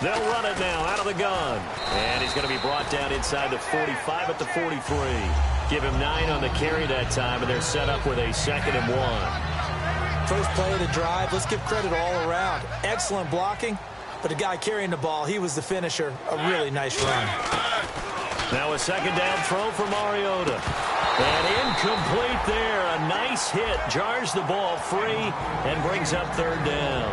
They'll run it now out of the gun. And he's going to be brought down inside the 45 at the 43. Give him 9 on the carry that time, and they're set up with a 2nd and 1. First play of the drive, let's give credit all around. Excellent blocking, but the guy carrying the ball, he was the finisher. A really nice run. Now a 2nd down throw for Mariota. And incomplete there. A nice hit. Jars the ball free and brings up 3rd down.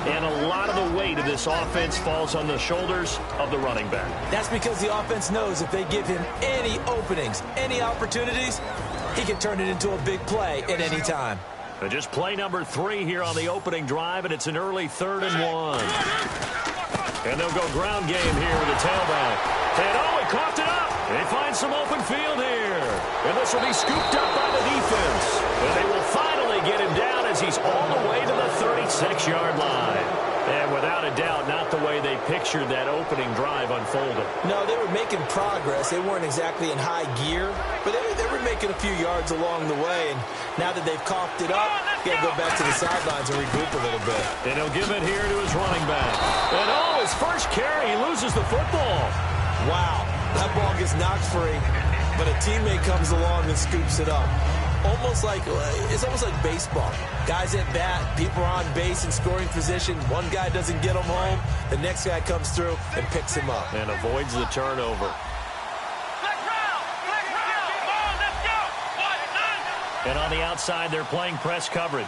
And a lot of the weight of this offense falls on the shoulders of the running back. That's because the offense knows if they give him any openings, any opportunities, he can turn it into a big play at any time. And just play number 3 here on the opening drive, and it's an early 3rd and 1. And they'll go ground game here with the tailback. And oh, he coughed it up. They find some open field here. And this will be scooped up by the defense. And they will finally get him down as he's all the way to the 36-yard line. And without a doubt, not the way they pictured that opening drive unfolding. No, they were making progress. They weren't exactly in high gear, but they were making a few yards along the way. And now that they've coughed it up, they got to go back to the sidelines and regroup a little bit. And he'll give it here to his running back. And oh, his first carry, he loses the football. Wow, that ball gets knocked free, but a teammate comes along and scoops it up. It's almost like baseball. Guys at bat, people are on base in scoring position. One guy doesn't get him home. The next guy comes through and picks him up. And avoids the turnover. And on the outside, they're playing press coverage.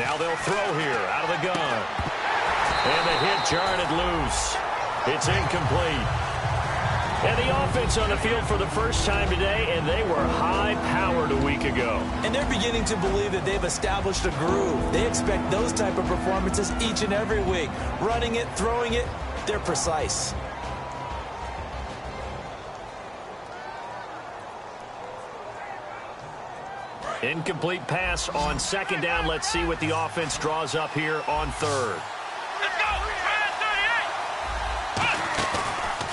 Now they'll throw here out of the gun. And the hit jarred it loose. It's incomplete. And the offense on the field for the first time today, and they were high-powered a week ago. And they're beginning to believe that they've established a groove. They expect those type of performances each and every week. Running it, throwing it, they're precise. Incomplete pass on 2nd down. Let's see what the offense draws up here on 3rd.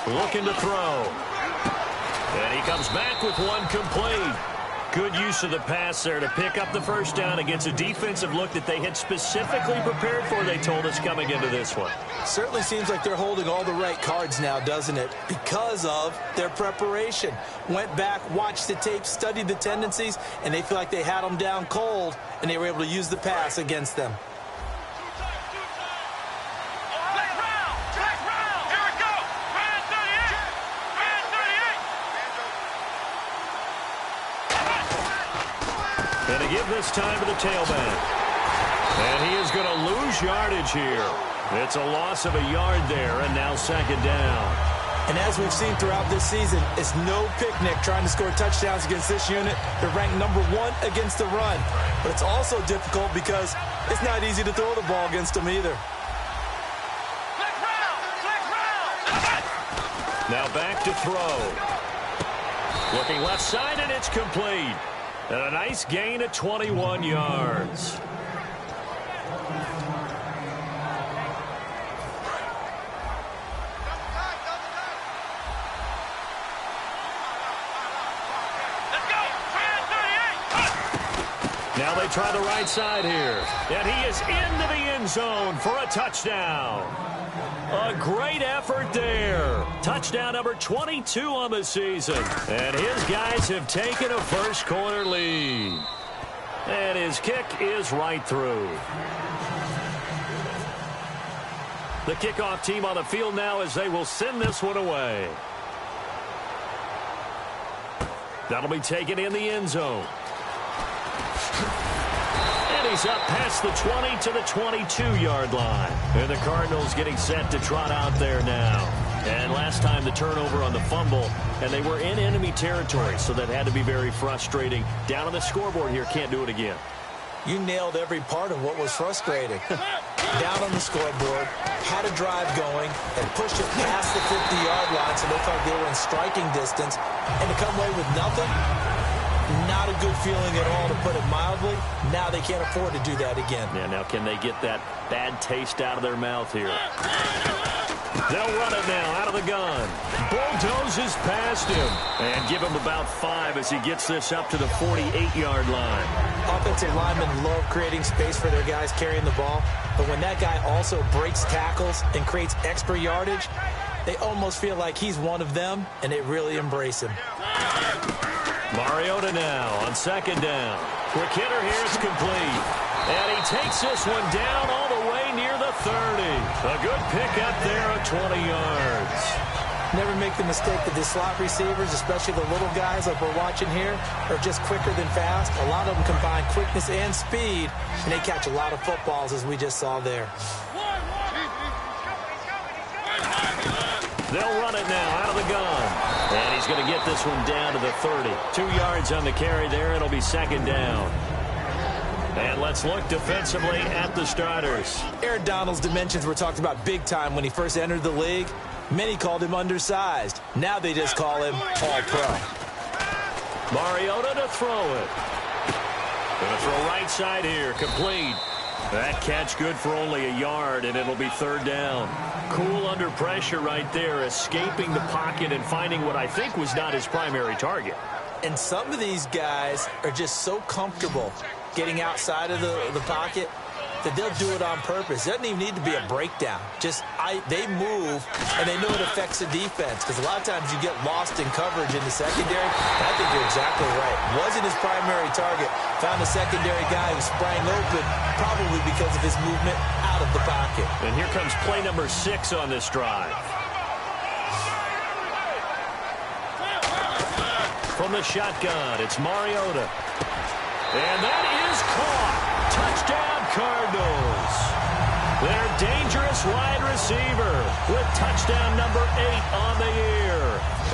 Looking to throw. And he comes back with one complete. Good use of the pass there to pick up the first down against a defensive look that they had specifically prepared for, they told us, coming into this one. Certainly seems like they're holding all the right cards now, doesn't it? Because of their preparation. Went back, watched the tape, studied the tendencies, and they feel like they had them down cold, and they were able to use the pass against them. And to give this time to the tailback. And he is going to lose yardage here. It's a loss of a yard there, and now 2nd down. And as we've seen throughout this season, it's no picnic trying to score touchdowns against this unit. They're ranked number 1 against the run. But it's also difficult because it's not easy to throw the ball against them either. Now back to throw. Looking left side, and it's complete. And a nice gain at 21 yards. Now they try the right side here. And he is into the end zone for a touchdown. A great effort there. Touchdown number 22 on the season. And his guys have taken a first quarter lead. And his kick is right through. The kickoff team on the field now as they will send this one away. That'll be taken in the end zone. He's up past the 20 to the 22-yard line. And the Cardinals getting set to trot out there now. And last time the turnover on the fumble, and they were in enemy territory, so that had to be very frustrating. Down on the scoreboard here, can't do it again. You nailed every part of what was frustrating. Down on the scoreboard, had a drive going, and pushed it past the 50-yard line, so they felt they were in striking distance. And to come away with nothing, not a good feeling at all, to put it mildly. Now they can't afford to do that again. Yeah, now can they get that bad taste out of their mouth here? They'll run it now out of the gun. Bulldozes past him. And give him about 5 as he gets this up to the 48-yard line. Offensive linemen love creating space for their guys carrying the ball. But when that guy also breaks tackles and creates extra yardage, they almost feel like he's one of them, and they really embrace him. Mariota now on second down. Quick hitter here, it's complete. And he takes this one down all the way near the 30. A good pickup there of 20 yards. Never make the mistake that the slot receivers, especially the little guys like we're watching here, are just quicker than fast. A lot of them combine quickness and speed, and they catch a lot of footballs, as we just saw there. They'll run it now out of the gun. And he's going to get this one down to the 30. 2 yards on the carry there. It'll be second down. And let's look defensively at the starters. Aaron Donald's dimensions were talked about big time when he first entered the league. Many called him undersized. Now they just call him all-pro. Mariota to throw it. Going to throw right side here. Complete. That catch good for only a yard, and it'll be third down. Cool under pressure right there, escaping the pocket and finding what I think was not his primary target. And some of these guys are just so comfortable getting outside of the pocket that they'll do it on purpose. It doesn't even need to be a breakdown. They move, and they know it affects the defense, because a lot of times you get lost in coverage in the secondary. And I think you're exactly right. Wasn't his primary target. Found a secondary guy who sprang open, probably because of his movement out of the pocket. And here comes play number 6 on this drive. From the shotgun, it's Mariota. And that is caught. Touchdown, Cardinals. Their dangerous wide receiver with touchdown number 8 on the year.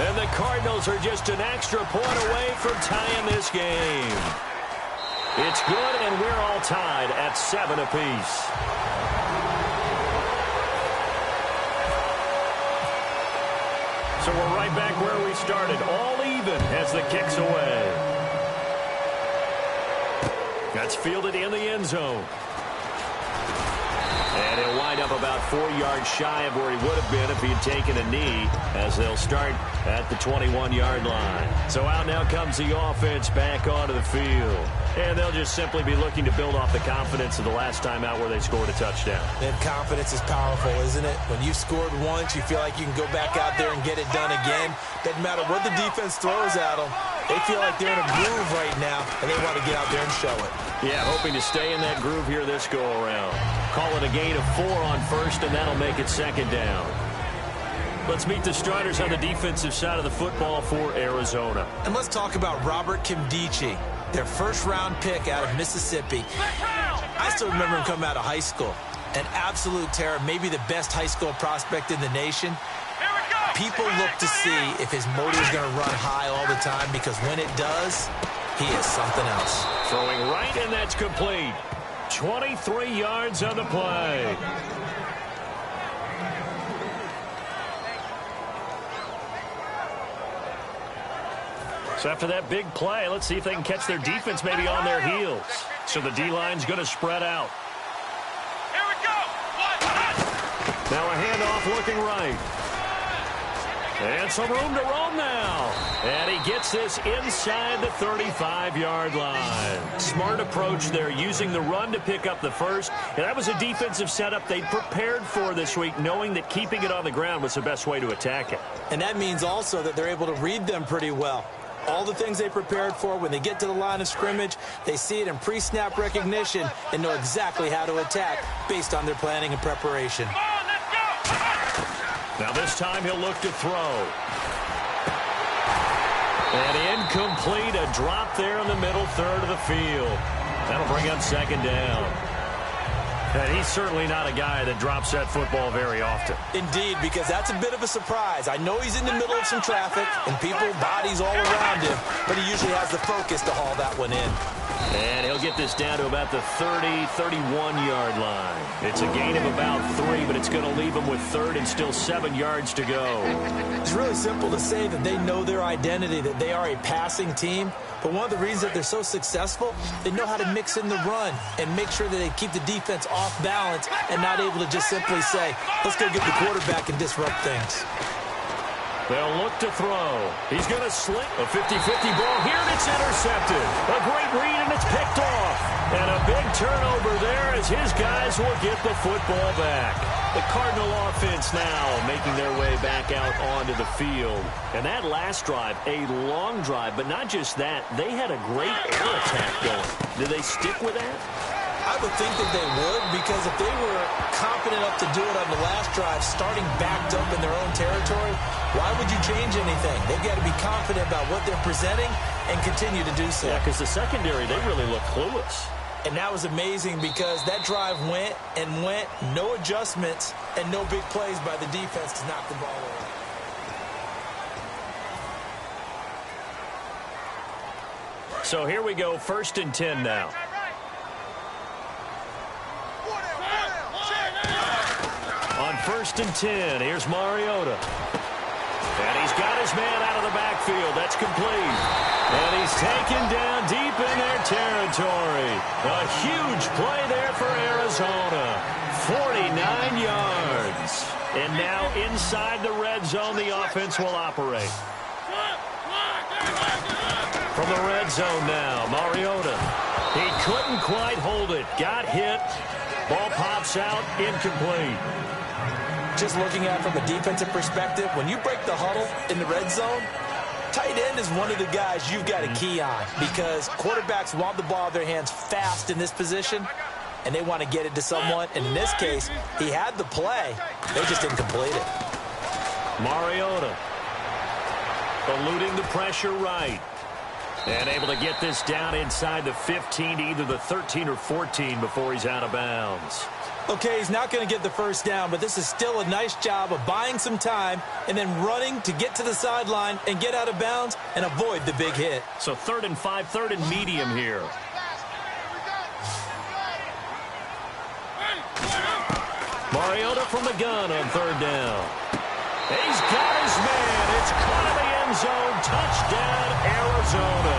And the Cardinals are just an extra point away from tying this game. It's good, and we're all tied at 7 apiece. So we're right back where we started, all even as the kick's away. That's fielded in the end zone. And he'll wind up about 4 yards shy of where he would have been if he had taken a knee, as they'll start at the 21-yard line. So out now comes the offense back onto the field. And they'll just simply be looking to build off the confidence of the last time out where they scored a touchdown. And confidence is powerful, isn't it? When you've scored once, you feel like you can go back out there and get it done again. Doesn't matter what the defense throws at them. They feel like they're in a groove right now, and they want to get out there and show it. Yeah, hoping to stay in that groove here this go-around. Call it a gain of 4 on first, and that'll make it second down. Let's meet the starters on the defensive side of the football for Arizona. And let's talk about Robert Kimdichie, their first-round pick out of Mississippi. I still remember him coming out of high school. An absolute terror, maybe the best high school prospect in the nation. People look to see if his motor is going to run high all the time, because when it does, he is something else. Throwing right, and that's complete. 23 yards on the play. So after that big play, let's see if they can catch their defense maybe on their heels. So the D-line's going to spread out. Here we go. Now a handoff looking right. And some room to roam now. And he gets this inside the 35-yard line. Smart approach there, using the run to pick up the first. And that was a defensive setup they prepared for this week, knowing that keeping it on the ground was the best way to attack it. And that means also that they're able to read them pretty well. All the things they prepared for, when they get to the line of scrimmage, they see it in pre-snap recognition and know exactly how to attack based on their planning and preparation. Now this time he'll look to throw. And incomplete, a drop there in the middle third of the field. That'll bring up second down. And he's certainly not a guy that drops that football very often. Indeed, because that's a bit of a surprise. I know he's in the middle of some traffic and people, bodies all around him, but he usually usually has the focus to haul that one in. And he'll get this down to about the 30, 31-yard line. It's a gain of about 3, but it's going to leave him with 3rd and still 7 yards to go. It's really simple to say that they know their identity, that they are a passing team. But one of the reasons that they're so successful, they know how to mix in the run and make sure that they keep the defense off balance and not able to just simply say, let's go get the quarterback and disrupt things. They'll look to throw. He's going to sling a 50-50 ball here, and it's intercepted. A great read, and it's picked off. And a big turnover there as his guys will get the football back. The Cardinal offense now making their way back out onto the field. And that last drive, a long drive, but not just that. They had a great air attack going. Do they stick with that? I would think that they would, because if they were confident enough to do it on the last drive, starting backed up in their own territory, why would you change anything? They've got to be confident about what they're presenting and continue to do so. Yeah, because the secondary, they really look clueless. And that was amazing because that drive went and went, no adjustments, and no big plays by the defense to knock the ball over. So here we go, 1st and 10 now. On 1st and 10, here's Mariota. And he's got his man out of the backfield. That's complete. And he's taken down deep in their territory. A huge play there for Arizona. 49 yards. And now inside the red zone, the offense will operate. From the red zone now, Mariota. He couldn't quite hold it. Got hit. Ball pops out, incomplete. Just looking at it from a defensive perspective, when you break the huddle in the red zone, tight end is one of the guys you've got to key on because quarterbacks want the ball in their hands fast in this position, and they want to get it to someone. And in this case, he had the play. They just didn't complete it. Mariota eluding the pressure right. And able to get this down inside the 15 to either the 13 or 14 before he's out of bounds. Okay, he's not going to get the first down, but this is still a nice job of buying some time and then running to get to the sideline and get out of bounds and avoid the big hit. So 3rd and 5, 3rd and medium here. Mariota from the gun on 3rd down. He's got his man. It's caught in the end zone. Touchdown, Arizona.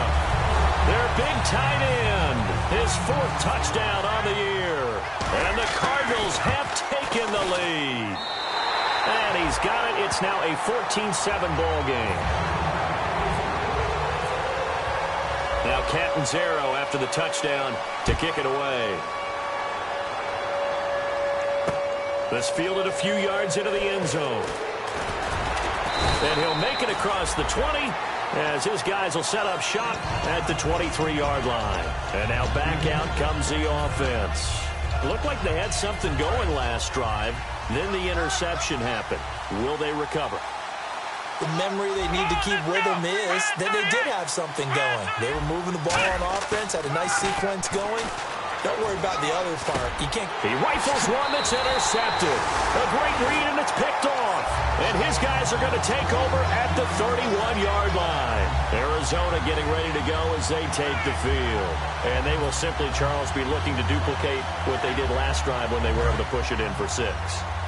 Their big tight end. His 4th touchdown on the year. And the Cardinals have taken the lead. And he's got it. It's now a 14-7 ball game. Now Catanzaro after the touchdown to kick it away. This fielded a few yards into the end zone. And he'll make it across the 20 as his guys will set up shop at the 23-yard line. And now back out comes the offense. Looked like they had something going last drive. Then the interception happened. Will they recover? The memory they need to keep with them is that they did have something going. They were moving the ball on offense, had a nice sequence going. Don't worry about the other part. You can't. He rifles one that's intercepted. A great read, and it's picked off. And his guys are going to take over at the 31-yard line. Arizona getting ready to go as they take the field. And they will simply, Charles, be looking to duplicate what they did last drive when they were able to push it in for 6.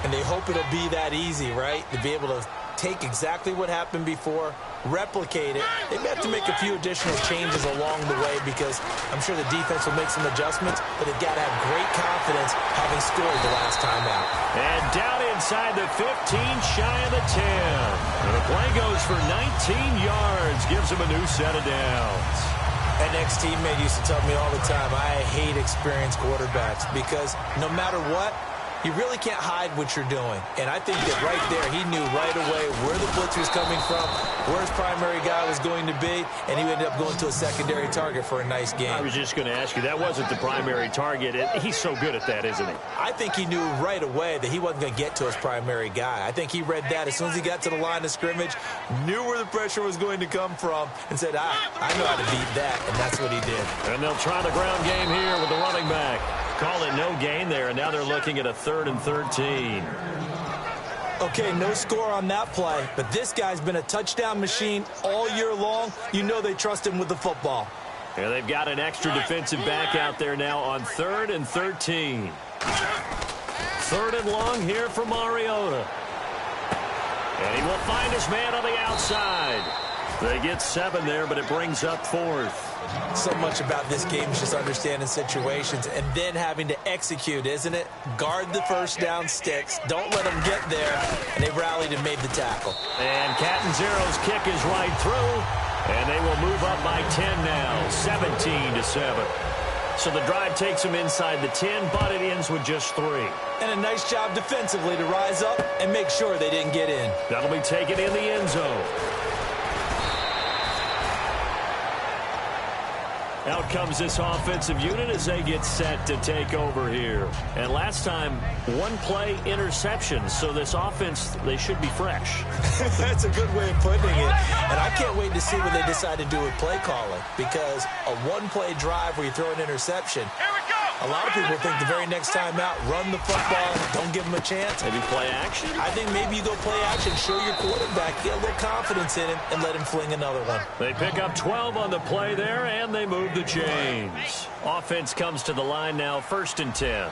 And they hope it'll be that easy, right? To be able to take exactly what happened before, replicate it. They may have to make a few additional changes along the way because I'm sure the defense will make some adjustments, but they've got to have great confidence having scored the last time out. And down inside the 15, shy of the 10. And the play goes for 19 yards, gives him a new set of downs. An ex-teammate used to tell me all the time, I hate experienced quarterbacks because no matter what, you really can't hide what you're doing. And I think that right there, he knew right away where the blitz was coming from, where his primary guy was going to be, and he ended up going to a secondary target for a nice game. I was just going to ask you, that wasn't the primary target. He's so good at that, isn't he? I think he knew right away that he wasn't going to get to his primary guy. I think he read that as soon as he got to the line of scrimmage, knew where the pressure was going to come from, and said, I know how to beat that, and that's what he did. And they'll try the ground game here with the running back. Call it no gain there, and now they're looking at a 3rd and 13. Okay, no score on that play, but this guy's been a touchdown machine all year long. You know they trust him with the football. And they've got an extra defensive back out there now on 3rd and 13. 3rd and long here for Mariota. And he will find his man on the outside. They get 7 there, but it brings up 4th. So much about this game is just understanding situations and then having to execute, isn't it? Guard the first down sticks. Don't let them get there. And they rallied and made the tackle. And Catanzaro's kick is right through. And they will move up by 10 now, 17-7. So the drive takes them inside the 10, but it ends with just 3. And a nice job defensively to rise up and make sure they didn't get in. That'll be taken in the end zone. Out comes this offensive unit as they get set to take over here. And last time, 1-play interception. So this offense, they should be fresh. That's a good way of putting it. And I can't wait to see what they decide to do with play calling. Because a 1-play drive where you throw an interception, a lot of people think the very next time out, run the football, don't give them a chance. Maybe play action? I think maybe you go play action, show your quarterback, get a little confidence in him, and let him fling another one. They pick up 12 on the play there, and they move the chains. Offense comes to the line now, 1st and 10.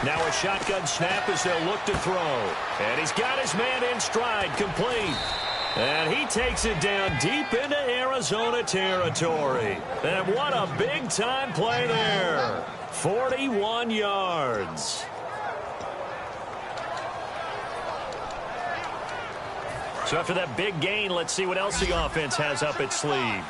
Now a shotgun snap as they'll look to throw. And he's got his man in stride, complete. And he takes it down deep into Arizona territory. And what a big-time play there. 41 yards. So after that big gain, let's see what else the offense has up its sleeve.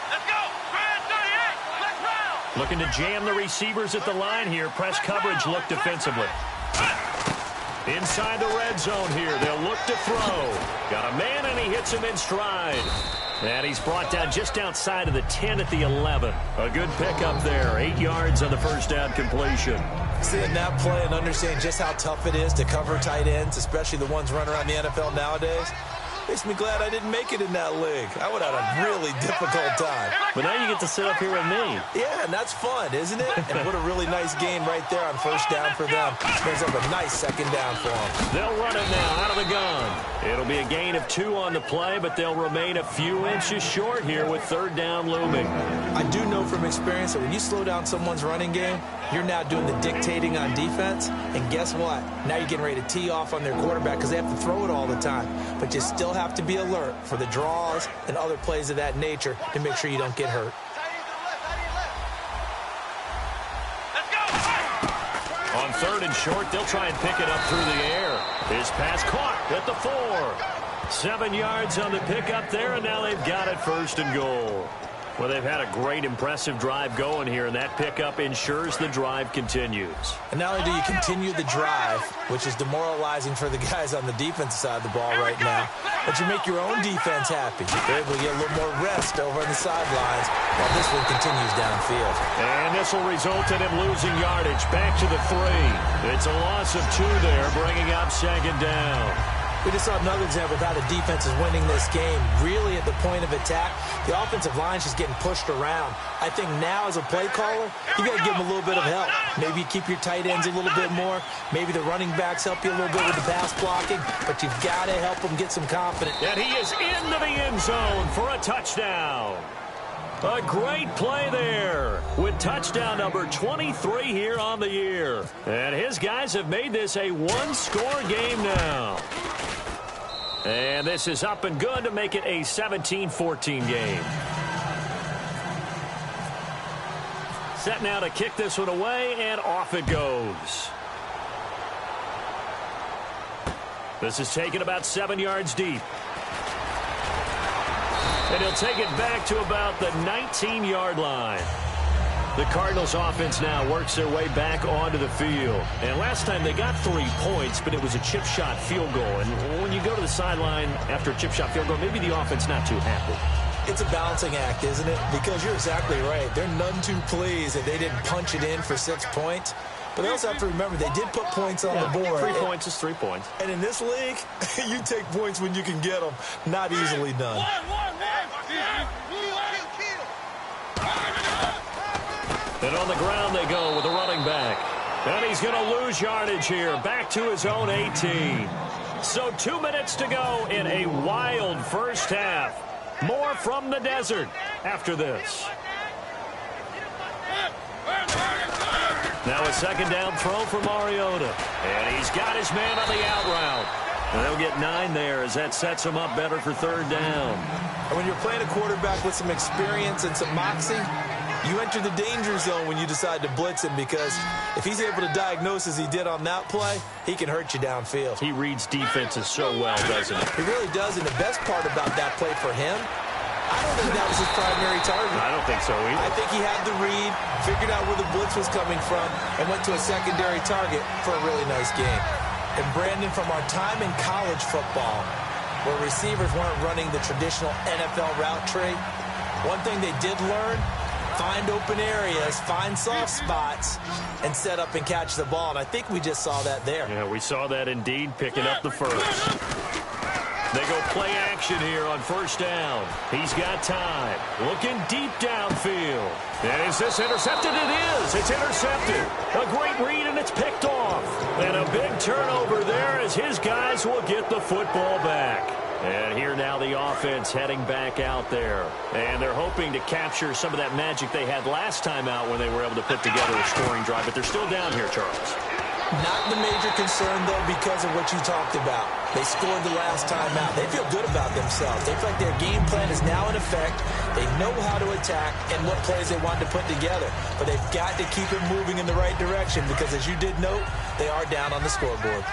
Let's go. Grand 38. Let's round. Looking to jam the receivers at the line here. Press coverage look defensively. Inside the red zone here. They'll look to throw. Got a man, and he hits him in stride. And he's brought down just outside of the 10 at the 11. A good pickup there. 8 yards on the first down completion. Seeing that play and understanding just how tough it is to cover tight ends, especially the ones running around the NFL nowadays, makes me glad I didn't make it in that league. I would have had a really difficult time. But now you get to sit up here with me. Yeah, and that's fun, isn't it? And what a really nice game right there on first down for them. Brings up a nice second down for them. They'll run it now out of the gun. It'll be a gain of 2 on the play, but they'll remain a few inches short here with 3rd down looming. I do know from experience that when you slow down someone's running game, you're now doing the dictating on defense. And guess what? Now you're getting ready to tee off on their quarterback because they have to throw it all the time. But you still have to be alert for the draws and other plays of that nature to make sure you don't get hurt. On 3rd and short, they'll try and pick it up through the air. His pass caught at the 4. 7 yards on the pickup there, and now they've got it 1st and goal. Well, they've had a great, impressive drive going here, and that pickup ensures the drive continues. And not only do you continue the drive, which is demoralizing for the guys on the defensive side of the ball right now, but you make your own defense happy. You're able to get a little more rest over on the sidelines while this one continues downfield. And this will result in him losing yardage back to the 3. It's a loss of 2 there, bringing up 2nd down. We just saw another example of how the defense is winning this game. Really at the point of attack, the offensive line is just getting pushed around. I think now as a play caller, you got to give them a little bit of help. Maybe you keep your tight ends a little bit more. Maybe the running backs help you a little bit with the pass blocking. But you've got to help them get some confidence. And he is into the end zone for a touchdown. A great play there with touchdown number 23 here on the year. And his guys have made this a 1-score game now. And this is up and good to make it a 17-14 game. Set now to kick this one away, and off it goes. This is taken about 7 yards deep. And he'll take it back to about the 19-yard line. The Cardinals offense now works their way back onto the field. And last time they got 3 points, but it was a chip shot field goal. And when you go to the sideline after a chip shot field goal, maybe the offense not too happy. It's a balancing act, isn't it? Because you're exactly right. They're none too pleased that they didn't punch it in for 6 points. But they also have to remember they did put points on the board. 3 points is 3 points. And in this league, you take points when you can get them. Not easily done. And on the ground they go with a running back. And he's going to lose yardage here, back to his own 18. So 2 minutes to go in a wild first half. More from the desert after this. Now a second down throw for Mariota. And he's got his man on the out route. And they'll get 9 there as that sets him up better for third down. And when you're playing a quarterback with some experience and some moxie, you enter the danger zone when you decide to blitz him, because if he's able to diagnose as he did on that play, he can hurt you downfield. He reads defenses so well, doesn't he? He really does, and the best part about that play for him, I don't think that was his primary target. I don't think so either. I think he had the read, figured out where the blitz was coming from, and went to a secondary target for a really nice game. And Brandon, from our time in college football, where receivers weren't running the traditional NFL route tree, one thing they did learn: find open areas, find soft spots, and set up and catch the ball. And I think we just saw that there. Yeah, we saw that indeed, picking up the first. They go play action here on first down. He's got time. Looking deep downfield. And is this intercepted? It is. It's intercepted. A great read, and it's picked off. And a big turnover there as his guys will get the football back. And here now the offense heading back out there. And they're hoping to capture some of that magic they had last time out when they were able to put together a scoring drive. But they're still down here, Charles. Not the major concern, though, because of what you talked about. They scored the last time out. They feel good about themselves. They feel like their game plan is now in effect. They know how to attack and what plays they want to put together. But they've got to keep it moving in the right direction because, as you did note, they are down on the scoreboard.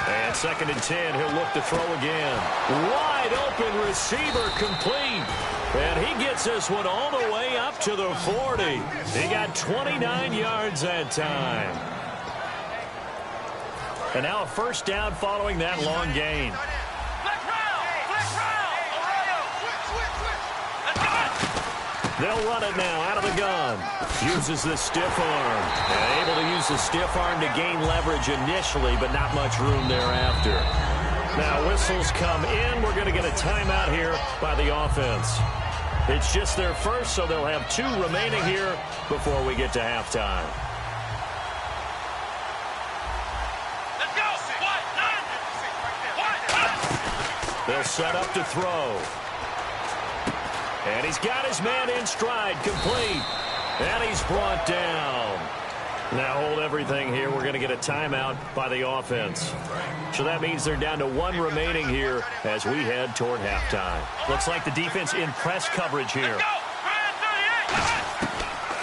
And 2nd and 10, he'll look to throw again. Wide open receiver, complete. And he gets this one all the way up to the 40. He got 29 yards that time. And now a first down following that long gain. They'll run it now out of the gun. Uses the stiff arm. And able to use the stiff arm to gain leverage initially, but not much room thereafter. Now whistles come in. We're going to get a timeout here by the offense. It's just their first, so they'll have 2 remaining here before we get to halftime. Let's go. They'll set up to throw. And he's got his man in stride, complete. And he's brought down. Now hold everything here. We're going to get a timeout by the offense. So that means they're down to 1 remaining here as we head toward halftime. Looks like the defense in press coverage here.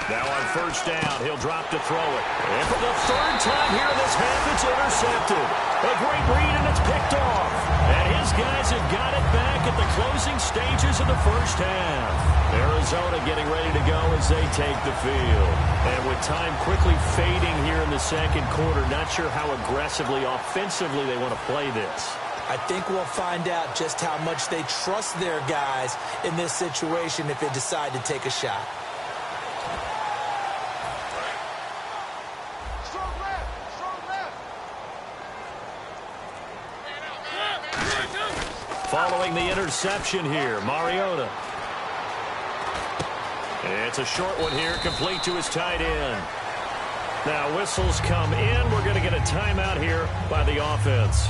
Now on first down, he'll drop to throw it. And for the 3rd time here in this half, it's intercepted. A great read, and it's picked off. And his guys have got it back at the closing stages of the first half. Arizona getting ready to go as they take the field. And with time quickly fading here in the 2nd quarter, not sure how aggressively, offensively they want to play this. I think we'll find out just how much they trust their guys in this situation if they decide to take a shot. Following the interception here, Mariota. It's a short one here, complete to his tight end. Now whistles come in. We're going to get a timeout here by the offense.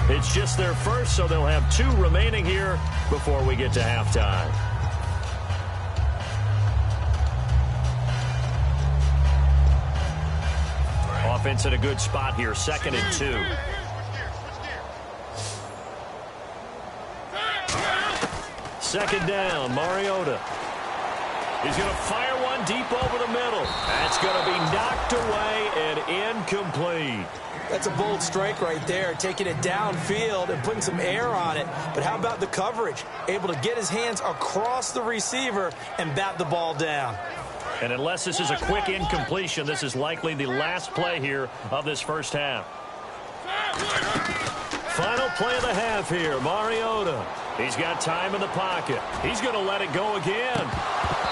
It's just their first, so they'll have 2 remaining here before we get to halftime. Offense in a good spot here, 2nd and 2. Second down, Mariota. He's going to fire one deep over the middle. That's going to be knocked away and incomplete. That's a bold strike right there, taking it downfield and putting some air on it. But how about the coverage? Able to get his hands across the receiver and bat the ball down. And unless this is a quick incompletion, this is likely the last play here of this first half. Final play of the half here, Mariota. He's got time in the pocket. He's going to let it go again.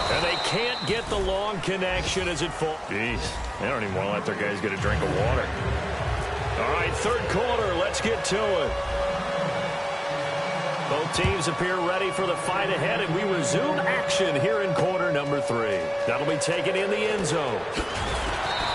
And they can't get the long connection as it falls. Jeez, they don't even want to let their guys get a drink of water. All right, 3rd quarter, let's get to it. Both teams appear ready for the fight ahead, and we resume action here in quarter number 3. That'll be taken in the end zone.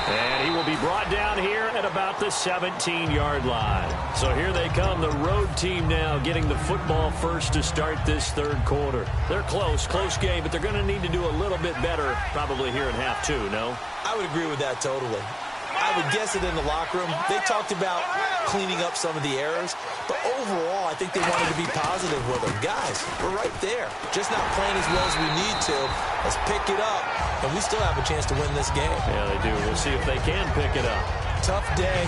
And he will be brought down here at about the 17-yard line. So here they come, the road team now getting the football first to start this third quarter. They're close game, but they're going to need to do a little bit better probably here in half 2, no? I would agree with that totally. I would guess it in the locker room. They talked about cleaning up some of the errors, but overall, I think they wanted to be positive with them. Guys, we're right there. Just not playing as well as we need to. Let's pick it up, and we still have a chance to win this game. Yeah, they do. We'll see if they can pick it up. Tough day,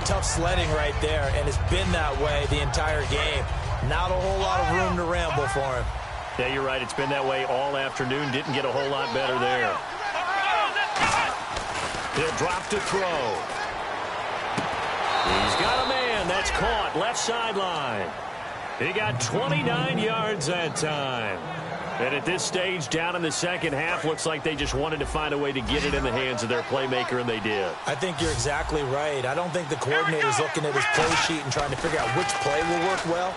tough sledding right there, and it's been that way the entire game. Not a whole lot of room to ramble for him. Yeah, you're right. It's been that way all afternoon. Didn't get a whole lot better there. He'll drop to throw. He's got a man. That's caught. Left sideline. He got 29 yards that time. And at this stage, down in the second half, looks like they just wanted to find a way to get it in the hands of their playmaker, and they did. I think you're exactly right. I don't think the coordinator's looking at his play sheet and trying to figure out which play will work well.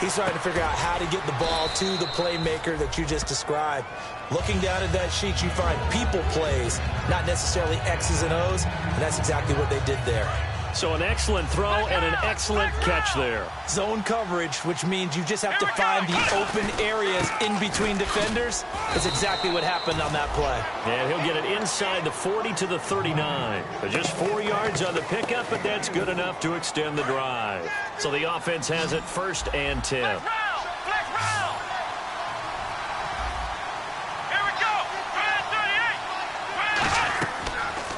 He's trying to figure out how to get the ball to the playmaker that you just described. Looking down at that sheet, you find people plays, not necessarily X's and O's, and that's exactly what they did there. So an excellent throw and an excellent catch there. Zone coverage, which means you just have to find the open areas in between defenders. That's exactly what happened on that play. And he'll get it inside the 40 to the 39. So just 4 yards on the pickup, but that's good enough to extend the drive. So the offense has it 1st and 10.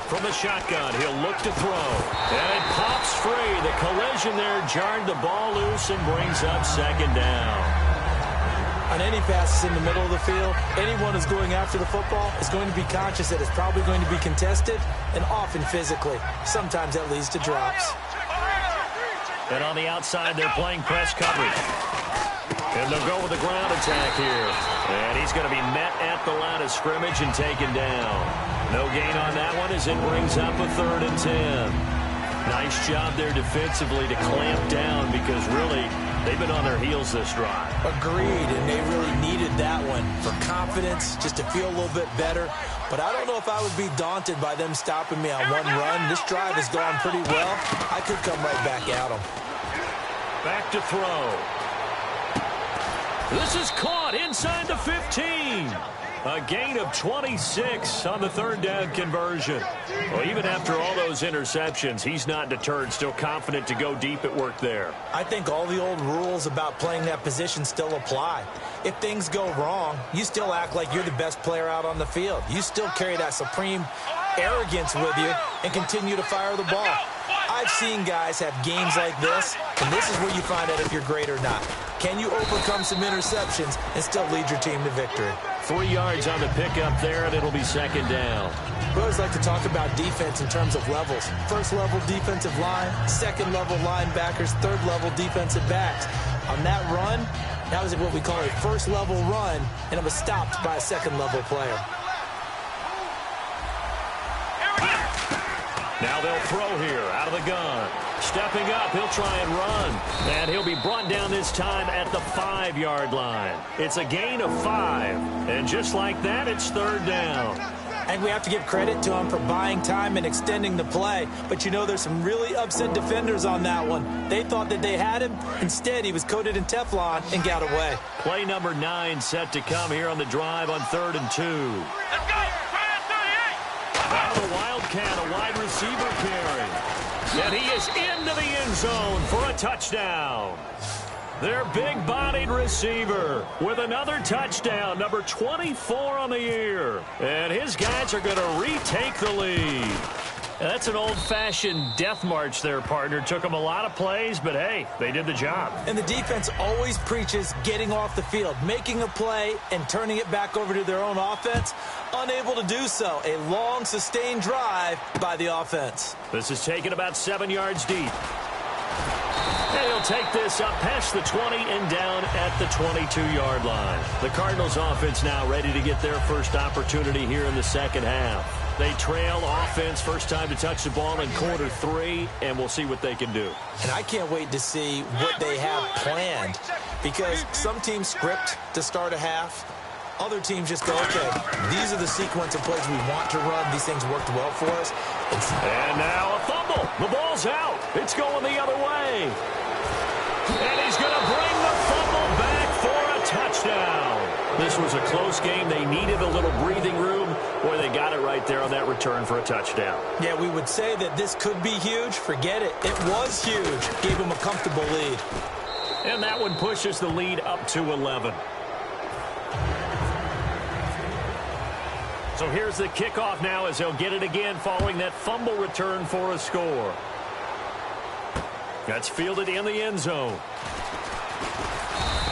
From the shotgun, he'll look to throw. And it pops free. The collision there jarred the ball loose and brings up 2nd down. On any passes in the middle of the field, anyone who's going after the football is going to be conscious that it's probably going to be contested and often physically. Sometimes that leads to drops. And on the outside, they're playing press coverage. And they'll go with the ground attack here. And he's going to be met at the line of scrimmage and taken down. No gain on that one as it brings up a 3rd and 10. Nice job there defensively to clamp down because really they've been on their heels this drive. Agreed, and they really needed that one for confidence, just to feel a little bit better. But I don't know if I would be daunted by them stopping me on one run. This drive has gone pretty well. I could come right back at them. Back to throw. This is caught inside the 15. A gain of 26 on the 3rd down conversion. Well, even after all those interceptions, he's not deterred, still confident to go deep at work there. I think all the old rules about playing that position still apply. If things go wrong, you still act like you're the best player out on the field. You still carry that supreme arrogance with you and continue to fire the ball. I've seen guys have games like this, and this is where you find out if you're great or not. Can you overcome some interceptions and still lead your team to victory? 3 yards on the pickup there, and it'll be 2nd down. We always like to talk about defense in terms of levels. 1st level defensive line, 2nd level linebackers, 3rd level defensive backs. On that run, that was what we call a 1st level run, and it was stopped by a 2nd level player. Now they'll throw here out of the gun. Stepping up, he'll try and run. And he'll be brought down this time at the 5-yard line. It's a gain of 5. And just like that, it's 3rd down. And we have to give credit to him for buying time and extending the play. But you know, there's some really upset defenders on that one. They thought that they had him. Instead, he was coated in Teflon and got away. Play number 9 set to come here on the drive on 3rd and 2. Let's go! Out of the Wildcat, a wide receiver carry. And he is into the end zone for a touchdown. Their big-bodied receiver with another touchdown, number 24 on the year. And his guys are going to retake the lead. And that's an old-fashioned death march there, partner. Took them a lot of plays, but hey, they did the job. And the defense always preaches getting off the field, making a play, and turning it back over to their own offense. Unable to do so. A long, sustained drive by the offense. This is taken about 7 yards deep. And he'll take this up past the 20 and down at the 22-yard line. The Cardinals offense now ready to get their first opportunity here in the second half. They trail offense, first time to touch the ball in quarter 3, and we'll see what they can do. And I can't wait to see what they have planned, because some teams script to start a half. Other teams just go, okay, these are the sequence of plays we want to run. These things worked well for us. And now a fumble. The ball's out. It's going the other way. And he's going to bring the fumble back for a touchdown. This was a close game. They needed a little breathing room. Boy, they got it right there on that return for a touchdown. Yeah, we would say that this could be huge. Forget it. It was huge. Gave him a comfortable lead. And that one pushes the lead up to 11. So here's the kickoff now as they'll get it again following that fumble return for a score. That's fielded in the end zone.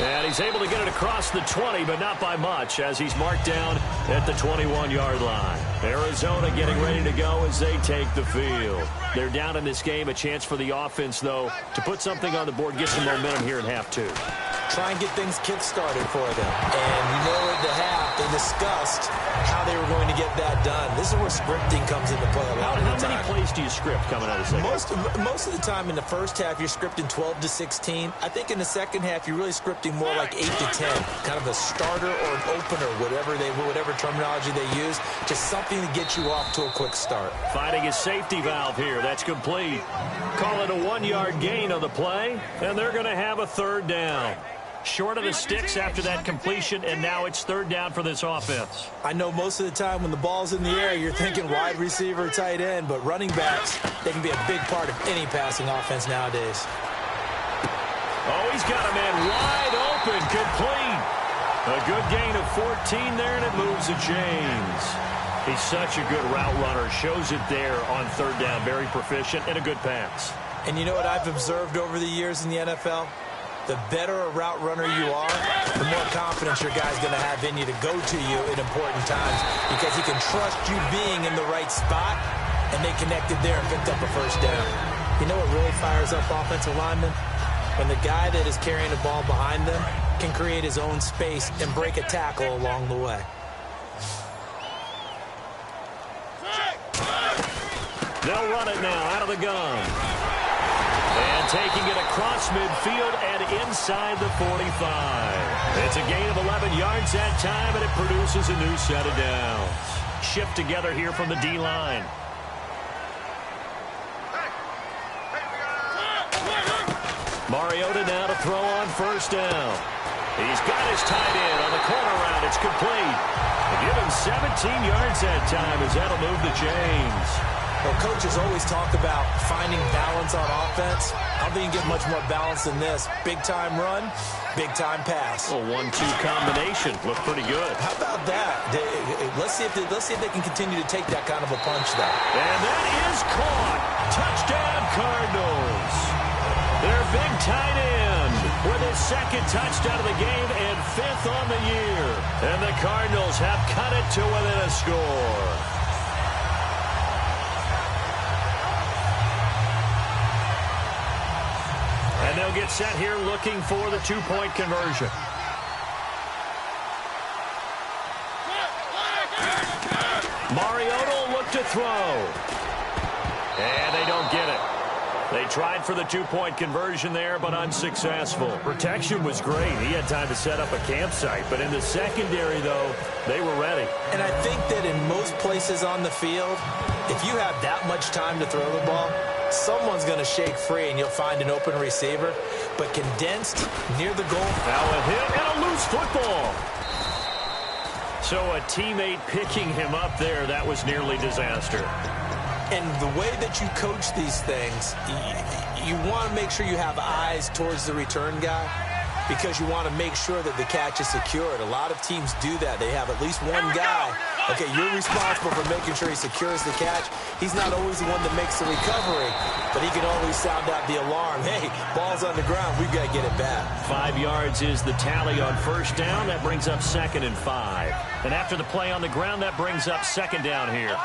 And he's able to get it across the 20, but not by much, as he's marked down at the 21-yard line. Arizona getting ready to go as they take the field. They're down in this game. A chance for the offense, though, to put something on the board, get some momentum here in half 2. Try and get things kick-started for them. And you know at the half, they discussed how they were going to get that done. This is where scripting comes into play a lot of the time. How many plays do you script coming out of the second? Most of the time in the first half, you're scripting 12 to 16. I think in the second half, you're really scripting more like 8 to 10. Kind of a starter or an opener, whatever terminology they use. Just something to get you off to a quick start. Finding his safety valve here. That's complete. Call it a 1-yard gain on the play, and they're going to have a third down. Short of the sticks after that completion, and now it's third down for this offense. I know most of the time when the ball's in the air, you're thinking wide receiver, tight end, but running backs, they can be a big part of any passing offense nowadays. Oh, he's got a man wide open, complete. A good gain of 14 there, and it moves the chains. He's such a good route runner. Shows it there on third down. Very proficient and a good pass. And you know what I've observed over the years in the NFL? The better a route runner you are, the more confidence your guy's going to have in you to go to you in important times, because he can trust you being in the right spot, and they connected there and picked up a first down. You know what really fires up offensive linemen? When the guy that is carrying the ball behind them can create his own space and break a tackle along the way. They'll run it now out of the gun. And taking it across midfield and inside the 45. It's a gain of 11 yards that time, and it produces a new set of downs. Shift together here from the D-line. Mariota now to throw on first down. He's got his tight end on the corner route. It's complete. Give him 17 yards that time as that'll move the chains. Well, coaches always talk about finding balance on offense. I don't think you can get much more balance than this. Big-time run, big-time pass. A 1-2 combination. Looked pretty good. How about that? Let's see if they can continue to take that kind of a punch, though. And that is caught. Touchdown, Cardinals. Their big tight end with his second touchdown of the game and 5th on the year. And the Cardinals have cut it to within a score. And they'll get set here looking for the two-point conversion. Mariota will look to throw. And they don't get it. They tried for the two-point conversion there, but unsuccessful. Protection was great. He had time to set up a campsite. But in the secondary, though, they were ready. And I think that in most places on the field, if you have that much time to throw the ball, someone's going to shake free and you'll find an open receiver. But condensed near the goal. Now a hit and a loose football. So a teammate picking him up there, that was nearly disaster. And the way that you coach these things, you want to make sure you have eyes towards the return guy, because you want to make sure that the catch is secured. A lot of teams do that. They have at least one guy. Okay, you're responsible for making sure he secures the catch. He's not always the one that makes the recovery, but he can always sound out the alarm. Hey, ball's on the ground. We've got to get it back. 5 yards is the tally on first down. That brings up 2nd and 5. And after the play on the ground, that brings up 2nd down here.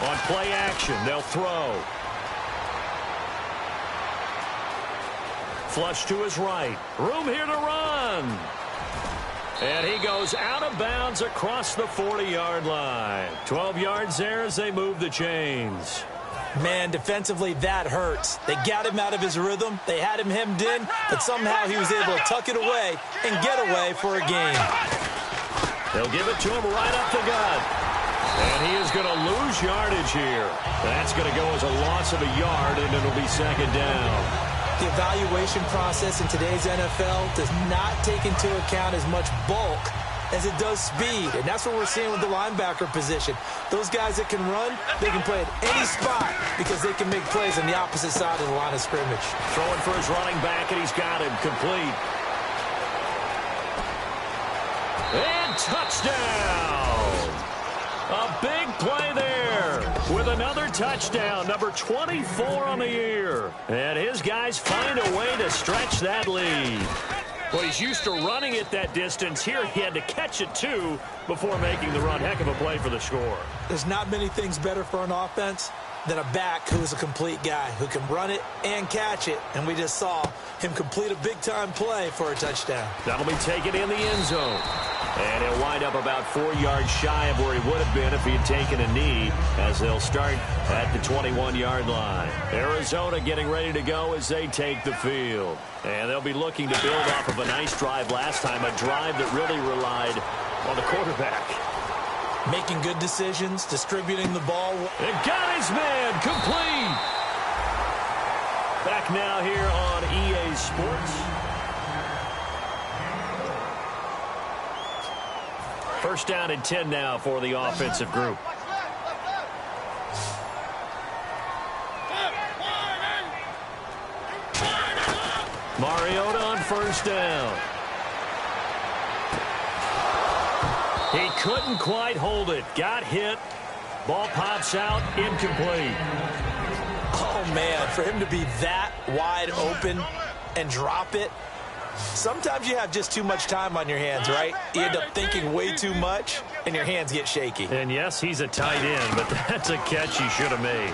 On play action, they'll throw. Flush to his right. Room here to run. And he goes out of bounds across the 40-yard line. 12 yards there as they move the chains. Man, defensively, that hurts. They got him out of his rhythm. They had him hemmed in, but somehow he was able to tuck it away and get away for a gain. They'll give it to him right up the gut. And he is going to lose yardage here. That's going to go as a loss of a yard, and it'll be second down. The evaluation process in today's NFL does not take into account as much bulk as it does speed, and that's what we're seeing with the linebacker position. Those guys that can run, they can play at any spot because they can make plays on the opposite side of the line of scrimmage. Throwing for his running back, and he's got him complete. And touchdown! A big play there with another touchdown, number 24 on the year. And his guys find a way to stretch that lead. Well, he's used to running it that distance. Here he had to catch it, too, before making the run. Heck of a play for the score. There's not many things better for an offense than a back who's a complete guy who can run it and catch it. And we just saw him complete a big-time play for a touchdown. That'll be taken in the end zone. And he'll wind up about 4 yards shy of where he would have been if he had taken a knee, as they'll start at the 21-yard line. Arizona getting ready to go as they take the field. And they'll be looking to build off of a nice drive last time, a drive that really relied on the quarterback. Making good decisions, distributing the ball. And got his man complete. Back now here on EA Sports. First down and 10 now for the offensive group. Mariota on first down. He couldn't quite hold it. Got hit. Ball pops out. Incomplete. Oh, man, for him to be that wide open and drop it. Sometimes you have just too much time on your hands, right? You end up thinking way too much, and your hands get shaky. And, yes, he's a tight end, but that's a catch he should have made.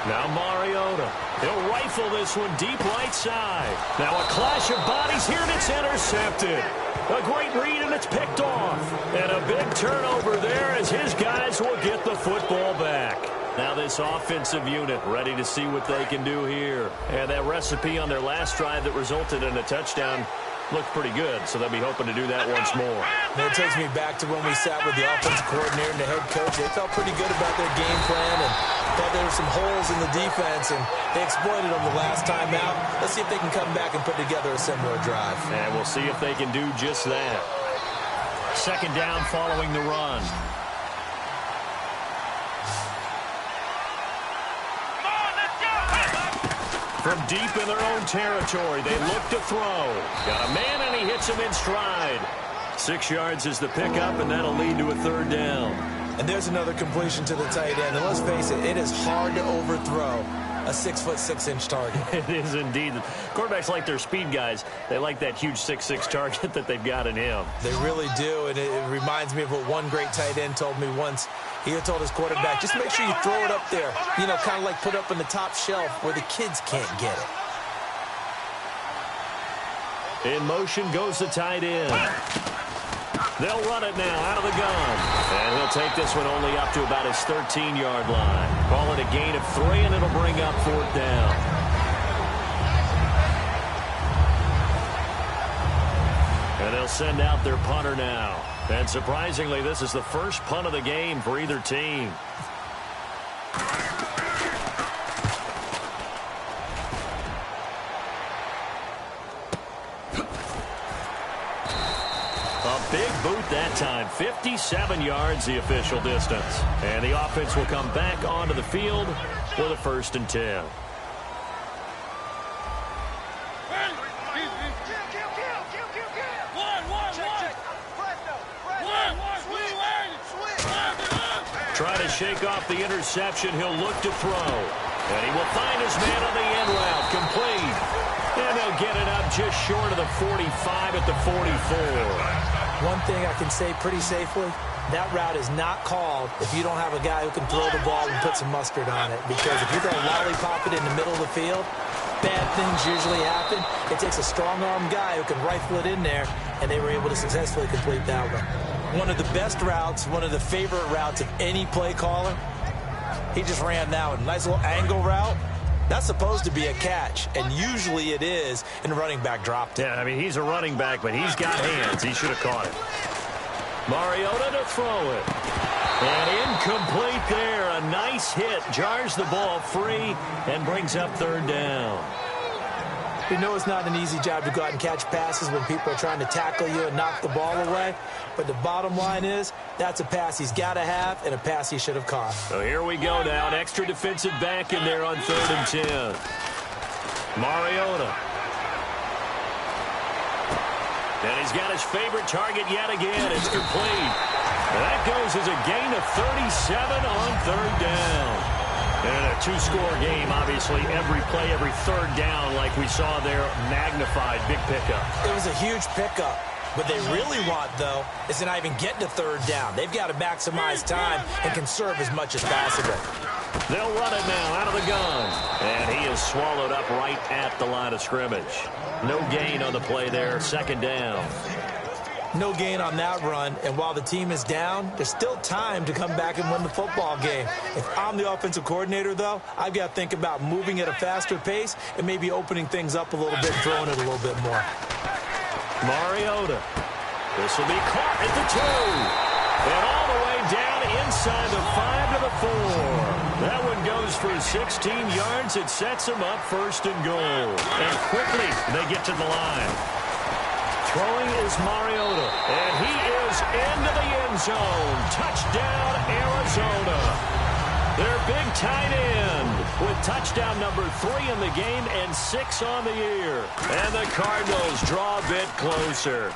Now Mariota. He'll rifle this one deep right side. Now a clash of bodies here, and it's intercepted. A great read, and it's picked off. And a big turnover there as his guys will get the football back. Now this offensive unit ready to see what they can do here. And that recipe on their last drive that resulted in a touchdown looked pretty good, so they'll be hoping to do that once more. And it takes me back to when we sat with the offensive coordinator and the head coach. They felt pretty good about their game plan and thought there were some holes in the defense, and they exploited them the last time out. Let's see if they can come back and put together a similar drive. And we'll see if they can do just that. Second down following the run. From deep in their own territory, they look to throw. Got a man, and he hits him in stride. 6 yards is the pickup, and that'll lead to a third down. And there's another completion to the tight end. And let's face it, it is hard to overthrow a 6'6" target. It is indeed. Quarterbacks like their speed guys. They like that huge 6'6" target that they've got in him. They really do, and it reminds me of what one great tight end told me once. He had told his quarterback, just make sure you throw it up there. You know, kind of like put it up on the top shelf where the kids can't get it. In motion goes the tight end. They'll run it now out of the gun. And he'll take this one only up to about his 13-yard line. Call it a gain of 3, and it'll bring up fourth down. And they'll send out their punter now. And surprisingly, this is the first punt of the game for either team. A big boot that time. 57 yards the official distance. And the offense will come back onto the field for the 1st and 10. Try to shake off the interception. He'll look to throw. And he will find his man on the end route. Complete. And they'll get it up just short of the 45 at the 44. One thing I can say pretty safely, that route is not called if you don't have a guy who can throw the ball and put some mustard on it. Because if you're going to lollipop it in the middle of the field, bad things usually happen. It takes a strong-arm guy who can rifle it in there, and they were able to successfully complete that one. One of the best routes, one of the favorite routes of any play caller. He just ran that one. Nice little angle route. That's supposed to be a catch, and usually it is, and the running back dropped it. Yeah, I mean, he's a running back, but he's got hands. He should have caught it. Mariota to throw it. And incomplete there. A nice hit. Jars the ball free and brings up third down. We know it's not an easy job to go out and catch passes when people are trying to tackle you and knock the ball away. But the bottom line is, that's a pass he's got to have and a pass he should have caught. So here we go now. An extra defensive back in there on 3rd and 10. Mariota. And he's got his favorite target yet again. It's complete. And that goes as a gain of 37 on 3rd down. And a 2-score game, obviously, every play, every 3rd down, like we saw there, magnified, big pickup. It was a huge pickup. What they really want, though, is to not even get to 3rd down. They've got to maximize time and conserve as much as possible. They'll run it now out of the gun. And he is swallowed up right at the line of scrimmage. No gain on the play there, 2nd down. No gain on that run, and while the team is down, there's still time to come back and win the football game. If I'm the offensive coordinator, though, I've got to think about moving at a faster pace and maybe opening things up a little bit, throwing it a little bit more. Mariota. This will be caught at the 2. And all the way down inside the 5 to the 4. That one goes for 16 yards. It sets them up 1st and goal. And quickly they get to the line. Throwing is Mariota, and he is into the end zone. Touchdown, Arizona. Their big tight end with touchdown number 3 in the game and 6 on the year. And the Cardinals draw a bit closer.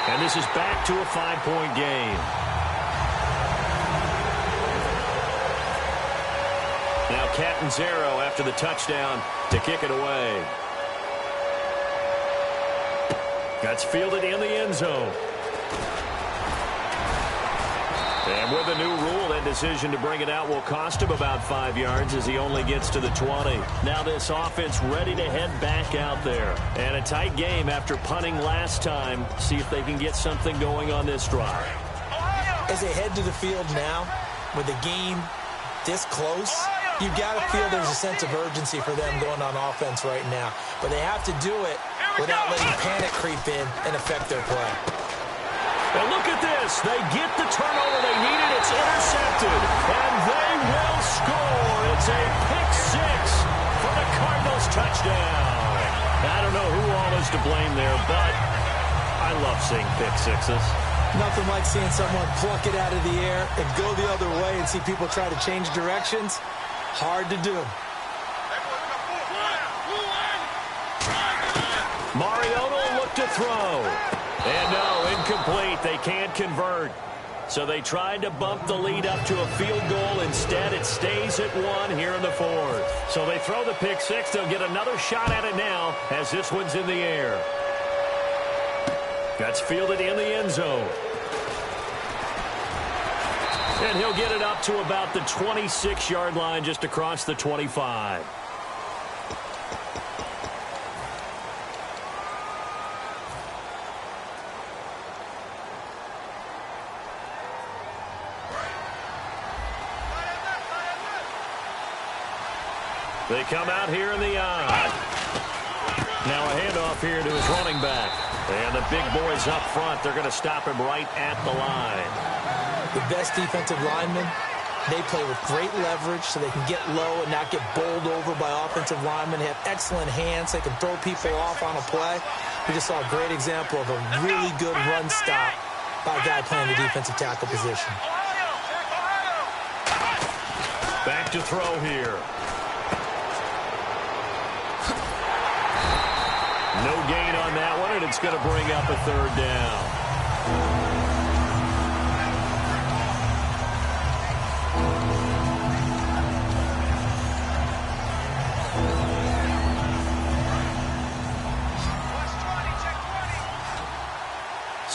And this is back to a 5-point game. Now Catanzaro after the touchdown to kick it away. That's fielded in the end zone. And with a new rule, that decision to bring it out will cost him about 5 yards as he only gets to the 20. Now this offense ready to head back out there. And a tight game after punting last time. See if they can get something going on this drive. As they head to the field now, with the game this close, you've got to feel there's a sense of urgency for them going on offense right now. But they have to do it without letting panic creep in and affect their play. And look at this. They get the turnover they needed. It's intercepted. And they will score. It's a pick 6 for the Cardinals touchdown. I don't know who all is to blame there, but I love seeing pick 6s. Nothing like seeing someone pluck it out of the air and go the other way and see people try to change directions. Hard to do. Mariota will look to throw. And no, incomplete. They can't convert. So they tried to bump the lead up to a field goal. Instead, it stays at 1 here in the 4th. So they throw the pick 6. They'll get another shot at it now as this one's in the air. That's fielded in the end zone. And he'll get it up to about the 26-yard line just across the 25. They come out here in the eye. Now a handoff here to his running back. And the big boys up front, they're going to stop him right at the line. The best defensive linemen, they play with great leverage so they can get low and not get bowled over by offensive linemen. They have excellent hands. They can throw people off on a play. We just saw a great example of a really good run stop by a guy playing the defensive tackle position. Back to throw here. No gain on that one, and it's going to bring up a 3rd down.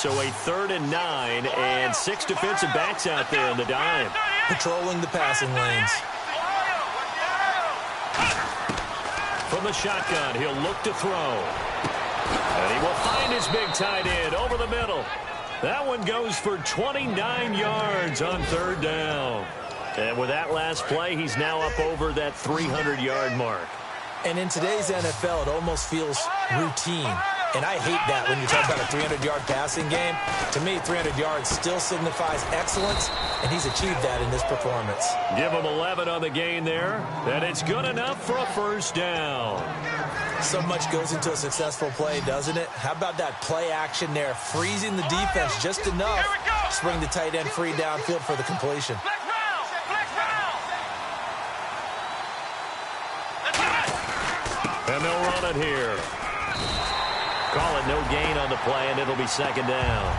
So a 3rd and 9, and 6 defensive backs out there in the dime. Patrolling the passing lanes. From the shotgun, he'll look to throw. And he will find his big tight end over the middle. That one goes for 29 yards on 3rd down. And with that last play, he's now up over that 300-yard mark. And in today's NFL, it almost feels routine. And I hate that when you talk about a 300-yard passing game. To me, 300 yards still signifies excellence, and he's achieved that in this performance. Give him 11 on the gain there, and it's good enough for a 1st down. So much goes into a successful play, doesn't it? How about that play action there, freezing the defense just enough to bring the tight end free downfield for the completion. And they'll run it here. Call it no gain on the play, and it'll be 2nd down.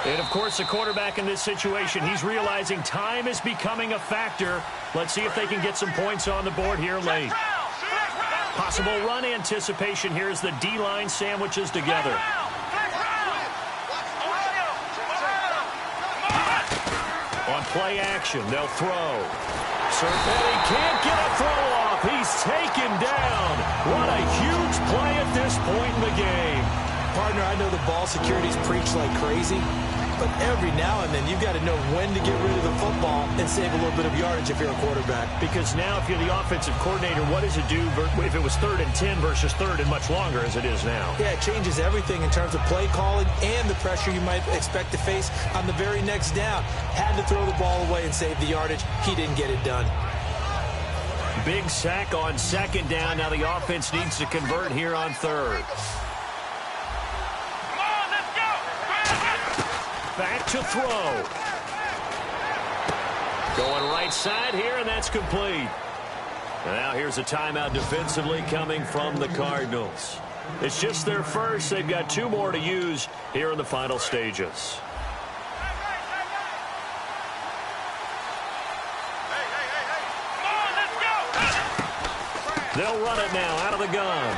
And, of course, the quarterback in this situation, he's realizing time is becoming a factor. Let's see if they can get some points on the board here late. Possible run anticipation here as the D-line sandwiches together. On play action, they'll throw. Serpetti can't get a throw off. He's taken down. What a huge play at this point in the game. Partner, I know the ball security's preached like crazy, but every now and then you've got to know when to get rid of the football and save a little bit of yardage if you're a quarterback. Because now if you're the offensive coordinator, what does it do if it was 3rd and 10 versus 3rd and much longer as it is now? Yeah, it changes everything in terms of play calling and the pressure you might expect to face on the very next down. Had to throw the ball away and save the yardage. He didn't get it done. Big sack on 2nd down. Now the offense needs to convert here on 3rd. Back to throw. Going right side here, and that's complete. And now here's a timeout defensively coming from the Cardinals. It's just their first. They've got 2 more to use here in the final stages. They'll run it now out of the gun.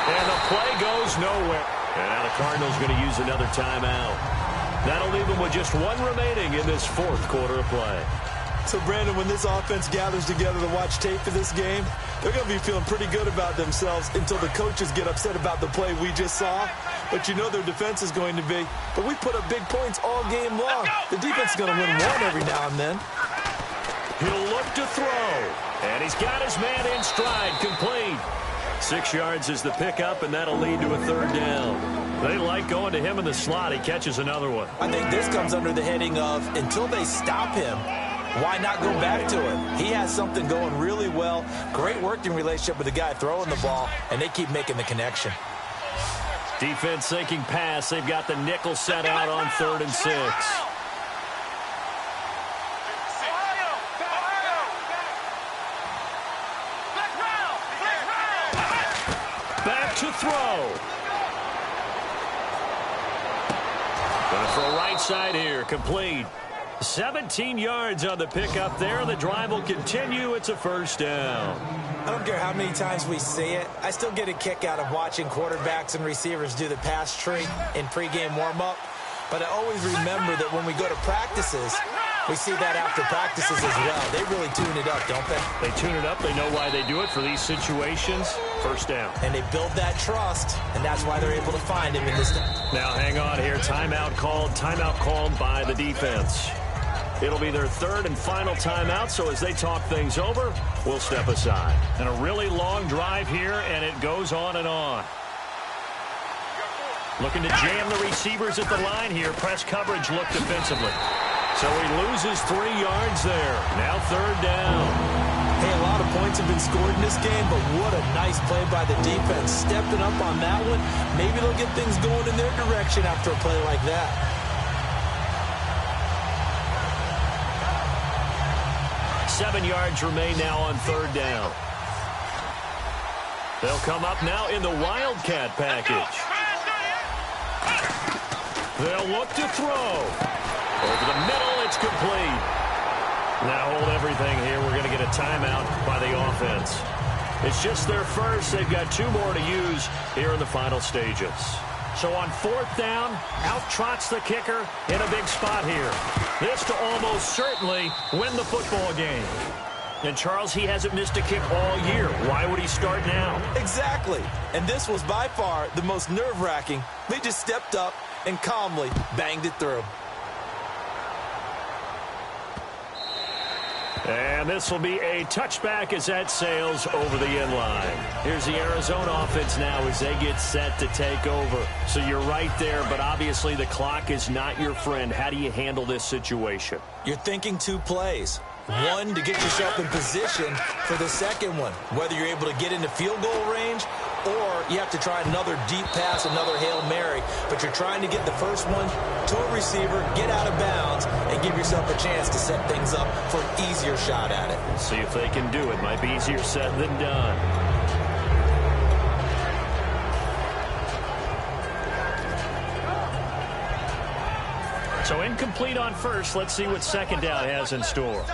And the play goes nowhere. And now the Cardinals going to use another timeout. That'll leave them with just 1 remaining in this 4th quarter of play. So, Brandon, when this offense gathers together to watch tape for this game, they're going to be feeling pretty good about themselves until the coaches get upset about the play we just saw. But you know their defense is going to be. But we put up big points all game long. The defense is going to win one every now and then. He'll look to throw. And he's got his man in stride, complete. 6 yards is the pickup, and that'll lead to a 3rd down. They like going to him in the slot. He catches another one. I think this comes under the heading of until they stop him, why not go back to it? He has something going really well. Great working relationship with the guy throwing the ball, and they keep making the connection. Defense sinking pass. They've got the nickel set out on 3rd and 6. Back to throw. Going to throw right side here. Complete. 17 yards on the pickup there. The drive will continue. It's a 1st down. I don't care how many times we say it. I still get a kick out of watching quarterbacks and receivers do the pass tree in pregame warm-up. But I always remember that when we go to practices, we see that after practices as well. They really tune it up, don't they? They tune it up. They know why they do it for these situations. 1st down. And they build that trust, and that's why they're able to find him in this. Now hang on here. Timeout called by the defense. It'll be their 3rd and final timeout, so as they talk things over, we'll step aside. And a really long drive here, and it goes on and on. Looking to jam the receivers at the line here. Press coverage look defensively. So he loses 3 yards there. Now 3rd down. Hey, a lot of points have been scored in this game, but what a nice play by the defense. Stepping up on that one. Maybe they'll get things going in their direction after a play like that. 7 yards remain now on 3rd down. They'll come up now in the Wildcat package. They'll look to throw. Over the middle, it's complete. Now hold everything here. We're going to get a timeout by the offense. It's just their first. They've got 2 more to use here in the final stages. So on 4th down, out trots the kicker in a big spot here. This to almost certainly win the football game. And, Charles, he hasn't missed a kick all year. Why would he start now? Exactly. And this was by far the most nerve-wracking. They just stepped up and calmly banged it through. And this will be a touchback as that sails over the end line. Here's the Arizona offense now as they get set to take over. So you're right there, but obviously the clock is not your friend. How do you handle this situation? You're thinking 2 plays. One, to get yourself in position for the second one, whether you're able to get into field goal range or you have to try another deep pass, another Hail Mary. But you're trying to get the first one to a receiver, get out of bounds, and give yourself a chance to set things up for an easier shot at it. See if they can do it. Might be easier said than done. So incomplete on first. Let's see what second down has in store.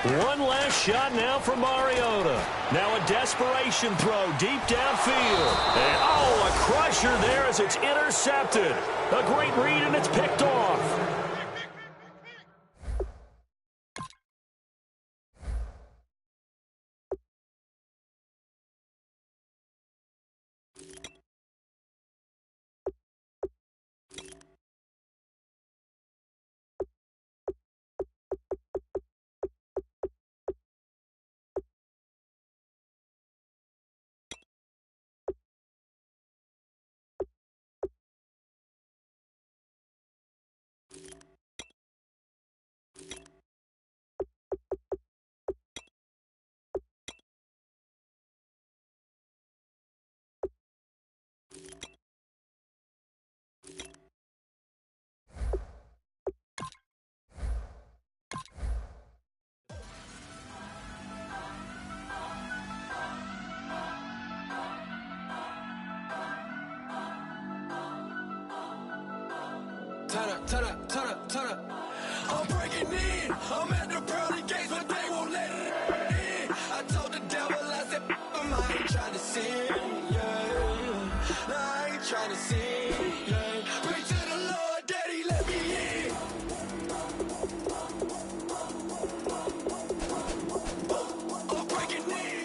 One last shot now from Mariota. Now a desperation throw deep downfield. And, oh, a crusher there as it's intercepted. A great read, and it's picked off. Turn up. I'm breaking in. I'm at the pearly gates, but they won't let it in. I told the devil, I said, I ain't trying to sin, yeah. No, I ain't trying to sin, yeah. Pray to the Lord, Daddy, let me in. I'm breaking in.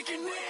breaking in.